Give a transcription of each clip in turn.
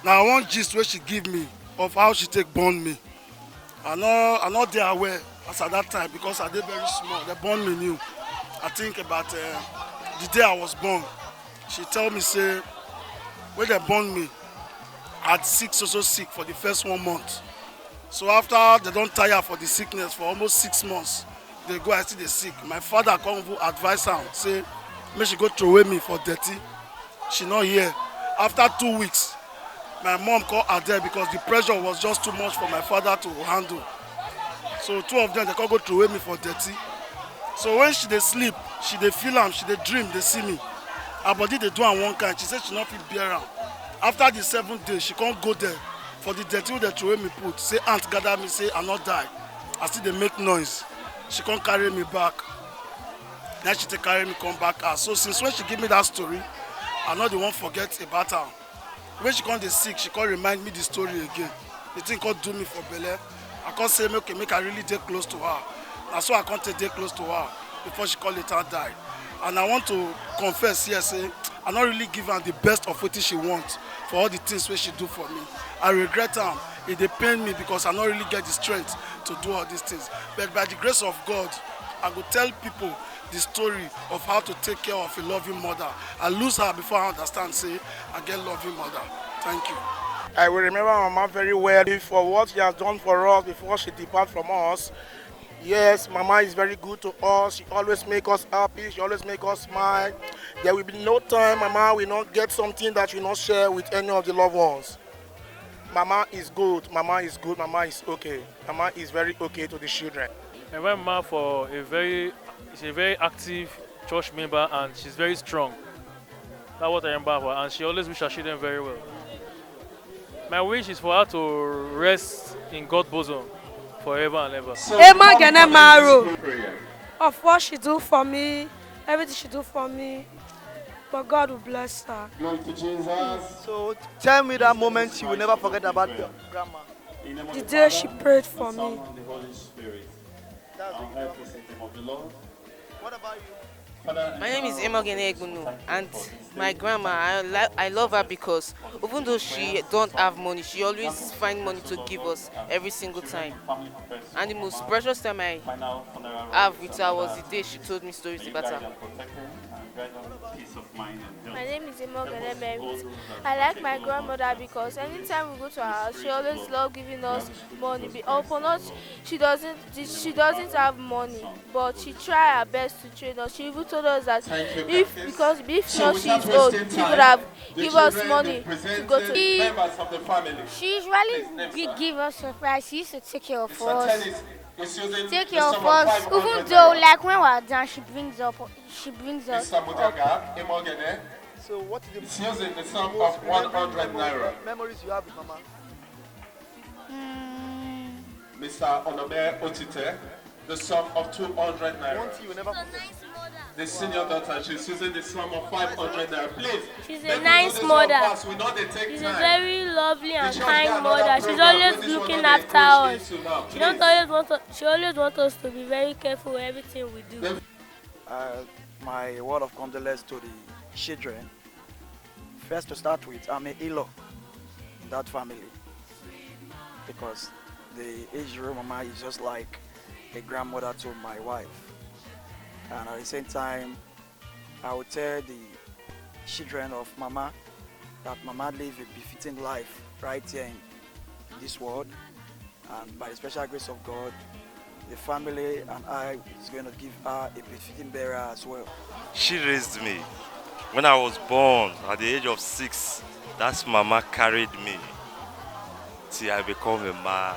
Now one gist where she give me of how she take born me. I not dey aware as at that time because I dey very small. They born me new. I think about the day I was born. She tell me say when they born me, I had sick so sick for the first 1 month. So after they don't tire for the sickness for almost 6 months, they go I still dey sick. My father come even advise am say make she go throw away me for dirty. She not here. After 2 weeks, my mom called her there because the pressure was just too much for my father to handle. So two of them they can't go throw away me for dirty. So when she dey sleep, she dey feel am, she dey dream, dey see me. Her body dey do am one kind. She say she not fit bear am. After the 7th day, she can't go there for the dirty wey dey throw away me put. Say aunt gather me, say I not die. I still dey make noise. She can't carry me back. Then she take carry me come back house. So since when she give me that story, I not the one forget about her. When she come dey sick, she can't remind me the story again. The thing can't do me for belle. I can't say make I really dey close to her. And so I can't take dey close to her before she call later die. And I want to confess here, say I not really give her the best of what she wants for all the things wey she do for me. I regret am. It dey pain me because I not really get the strength to do all these things. But by the grace of God, I go tell people the story of how to take care of a loving mother. I lose her before I understand, say I get loving mother. Thank you. I will remember Mama very well for what she has done for us before she depart from us. Yes, Mama is very good to us. She always make us happy. She always make us smile. There will be no time Mama will not get something that she will not share with any of the loved ones. Mama is good. Mama is good. Mama is okay. Mama is very okay to the children. I remember Mama for she's a very active church member and she's very strong. That's what I remember her, and she always wish her children very well. My wish is for her to rest in God's bosom forever and ever. Emoghene of what she do for me, everything she do for me. But God will bless her. So tell me that moment you will never forget about your grandma. The day she prayed for me. What about you? My name is Emoghene, and my grandma, I love her because even though she don't have money, she always find money to give us every single time. And the most precious time I have with her was the day she told me stories about her. My name is Emoghene Merit. I like my grandmother because anytime we go to her house, she always love giving us money. Upon us, she doesn't have money, but she try her best to train us. She even told us that if not she's old, she could have give us money to go to. She usually give us surprise. She used to take care of us. Take care of us. Even though like when we're done, she brings us up. So what is the The sum of 100 naira. memories you have with Mama? Mr. Onome Otite, the sum of 200 naira. One thing you will never forget. The senior daughter, she's using the sum of 500 naira. Please. She's a nice mother. She's a very lovely and kind mother. She's always looking after us. She always wants us to be very careful with everything we do. My word of condolence to the children. First to start with, I'm a in-law in that family because the Israel Mama is just like a grandmother to my wife. And at the same time, I would tell the children of Mama that Mama live a befitting life right here in this world. And by the special grace of God, the family and I is going to give her a befitting burial as well. She raised me. When I was born at the age of 6, that's Mama carried me till I become a man.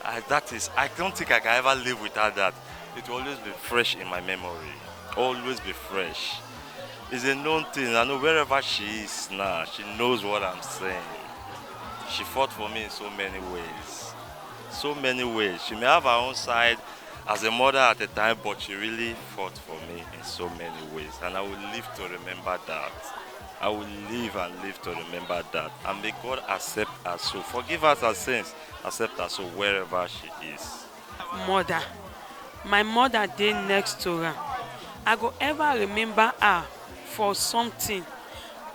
I don't think I can ever live without that. It will always be fresh in my memory. Always be fresh. It's a known thing. I know wherever she is now, she knows what I'm saying. She fought for me in so many ways. So many ways. She may have her own side as a mother at the time, but she really fought for me in so many ways. And I will live to remember that. I will live and live to remember that. And may God accept her soul. Forgive us our sins. Accept her soul wherever she is. Mother. My mother dey next to her. I go ever remember her for something.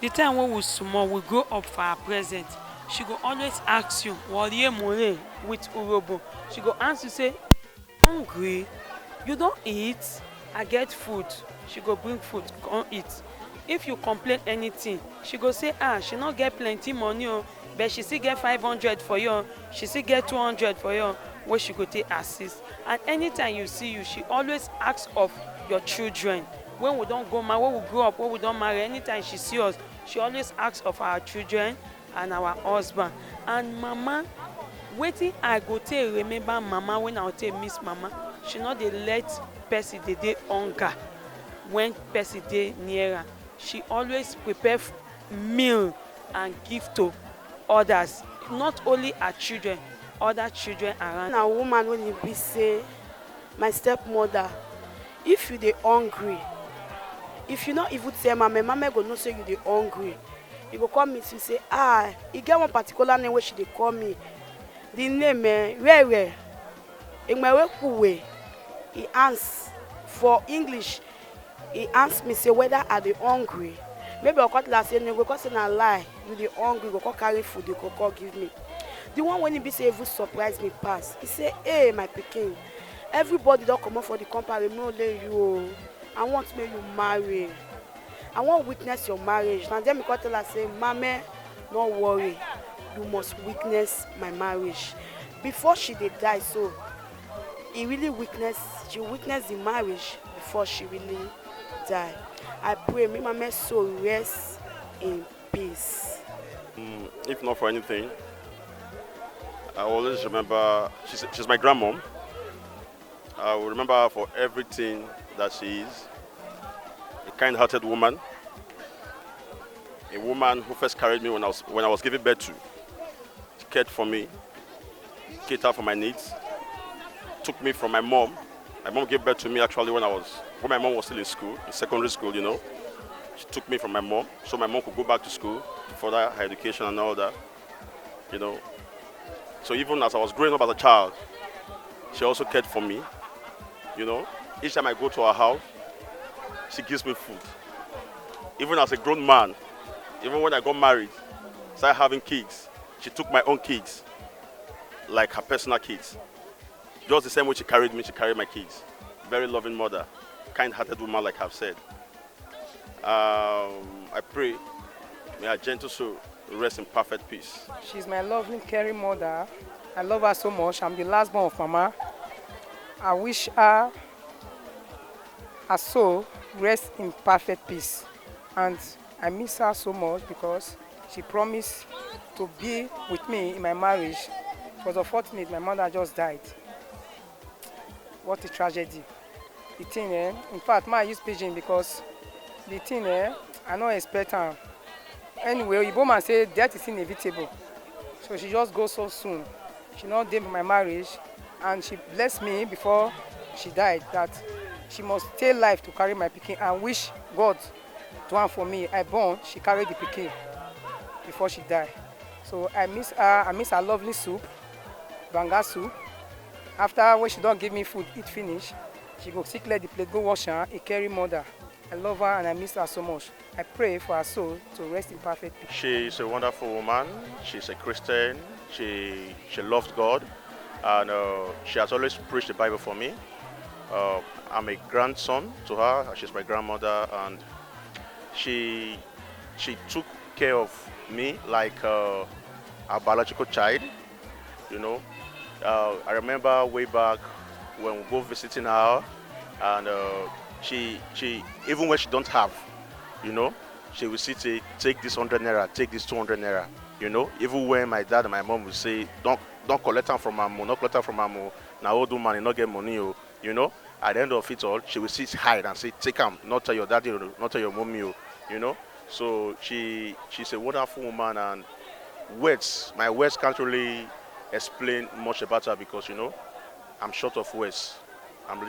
The time when we small, we grow up for her present. She go always ask you, "Wariye more with urobo." She go ask you, say, "Hungry? You don't eat?" "I get food." She go bring food, come eat. If you complain anything, she go say, she not get plenty money, but she still get 500 for you. She still get 200 for you. Where she go take assist. And anytime you see you, she always asks of your children. When we don't go marry, when we grow up, when we don't marry, anytime she see us, she always asks of our children and our husband. And mama, wetin I go take remember mama when I go take miss mama, she no dey let person dey hunger when person dey near her. She always prepare meal and give to others, not only her children, other children around. Na woman when e be say my stepmother, if you dey hungry, if you no even tell mama go know say you dey hungry. You go call me to say, e get one particular name wey she dey call me. The name where Egmewe he answer for English. He ask me say whether I dey hungry. Maybe I cut last say no, go cause na lie. You dey hungry, go come carry food, you go come give me. The one when he be say even surprise me pass. He say, "Hey, my pikin, everybody don comot for the compound, no only you. I want make you marry. I wan witness your marriage." And then me come tell her say, "Mama, no worry, you must witness my marriage." Before she dey die, so she witnessed the marriage before she really die. I pray may mama soul rest in peace. If not for anything, I always remember she's my grandmom. I will remember her for everything that she is. A kind-hearted woman. A woman who first carried me when I was giving birth to. She cared for me, catered for my needs, took me from my mom. My mom gave birth to me actually when my mom was still in school, in secondary school, you know. She took me from my mom, so my mom could go back to school to further her education and all that, you know. So even as I was growing up as a child, she also cared for me, you know. Each time I go to her house, she gives me food. Even as a grown man, even when I got married, started having kids, she took my own kids, like her personal kids. Just the same way she carried me, she carried my kids. Very loving mother, kind-hearted woman, like I've said. I pray, may her gentle soul rest in perfect peace. She's my loving, caring mother. I love her so much. I'm the last born of mama. I wish her soul rest in perfect peace. And I miss her so much because she promised to be with me in my marriage. It was unfortunate, my mother just died. What a tragedy. The thing, in fact, I use pigeon because the thing, I don't expect her. Anyway, Igbo man say death is inevitable. So she just goes so soon. She not did my marriage, and she blessed me before she died that she must stay alive to carry my pikin and wish God to one for me. I born, she carried the pikin before she died. So I miss her. I miss her lovely soup, banga soup. After when she don't give me food, eat finish, she go sick let the plate, go wash her. A caring mother. I love her and I miss her so much. I pray for her soul to rest in perfect peace. She's a wonderful woman. She's a Christian. She loves God, and she has always preached the Bible for me. I'm a grandson to her. She's my grandmother, and she took care of me like a biological child. You know, I remember way back when we go visiting her, and she even when she don't have, you know, she will say, take this 100 naira, take this 200 naira. You know, even when my dad and my mom will say, don't collect them from Amo, not collect them from Amo. Now old woman, not get money, you know. At the end of it all, she will sit hide and say, take them, not tell your daddy, not tell your mommy, you know. So she's a wonderful woman, and my words can't really explain much about her because, you know, I'm short of words.